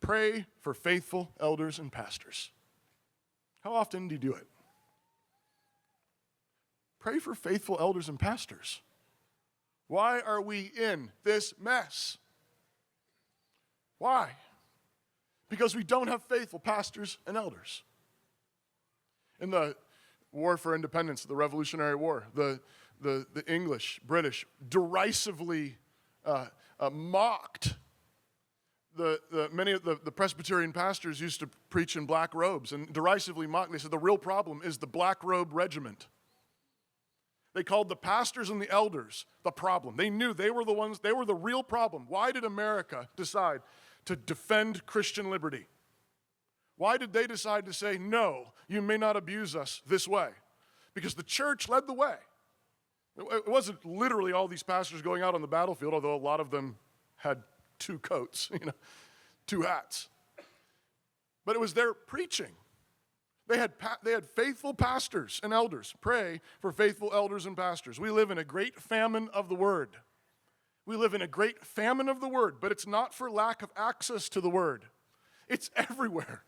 pray for faithful elders and pastors. How often do you do it? Pray for faithful elders and pastors. Why are we in this mess? Why? Because we don't have faithful pastors and elders. In the War for Independence, the Revolutionary War, the English, British derisively mocked many of the Presbyterian pastors used to preach in black robes and derisively mocked. They said the real problem is the black robe regiment. They called the pastors and the elders the problem. They knew they were the real problem. Why did America decide to defend Christian liberty? Why did they decide to say, no, you may not abuse us this way? Because the church led the way. It wasn't literally all these pastors going out on the battlefield, although a lot of them had 2 coats, 2 hats. But it was their preaching. They had faithful pastors and elders. Pray for faithful elders and pastors. We live in a great famine of the word. We live in a great famine of the word, but it's not for lack of access to the word. It's everywhere.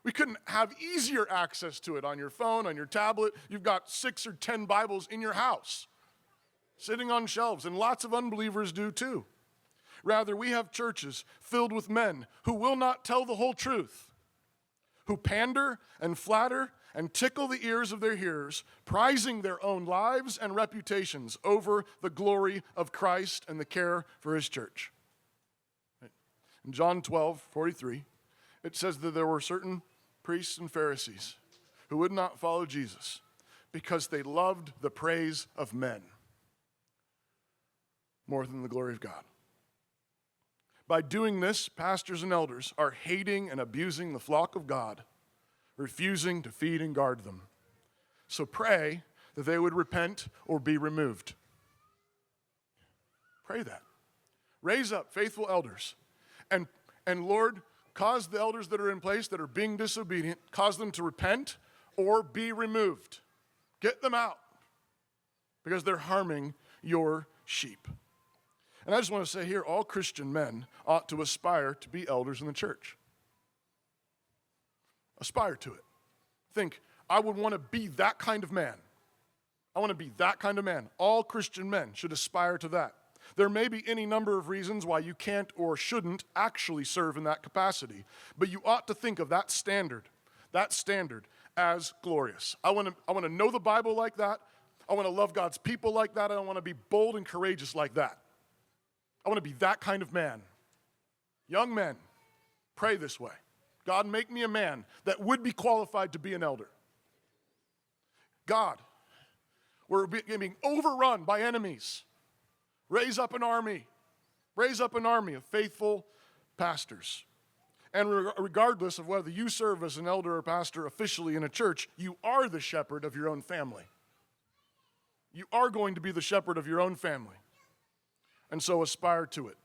We couldn't have easier access to it on your phone, on your tablet. You've got 6 or 10 Bibles in your house, sitting on shelves, and lots of unbelievers do too. Rather, we have churches filled with men who will not tell the whole truth, who pander and flatter and tickle the ears of their hearers, prizing their own lives and reputations over the glory of Christ and the care for his church. In John 12:43, it says that there were certain priests and Pharisees who would not follow Jesus because they loved the praise of men more than the glory of God. By doing this, pastors and elders are hating and abusing the flock of God, refusing to feed and guard them. So pray that they would repent or be removed. Pray that. Raise up faithful elders. And Lord, cause the elders that are in place that are being disobedient, cause them to repent or be removed. Get them out because they're harming your sheep. And I just want to say here, all Christian men ought to aspire to be elders in the church. Aspire to it. Think, I would want to be that kind of man. I want to be that kind of man. All Christian men should aspire to that. There may be any number of reasons why you can't or shouldn't actually serve in that capacity, but you ought to think of that standard as glorious. I want to know the Bible like that. I want to love God's people like that. I want to be bold and courageous like that. I want to be that kind of man. Young men, pray this way. God, make me a man that would be qualified to be an elder. God, we're being overrun by enemies. Raise up an army. Raise up an army of faithful pastors. And regardless of whether you serve as an elder or pastor officially in a church, you are the shepherd of your own family. You are going to be the shepherd of your own family. And so aspire to it.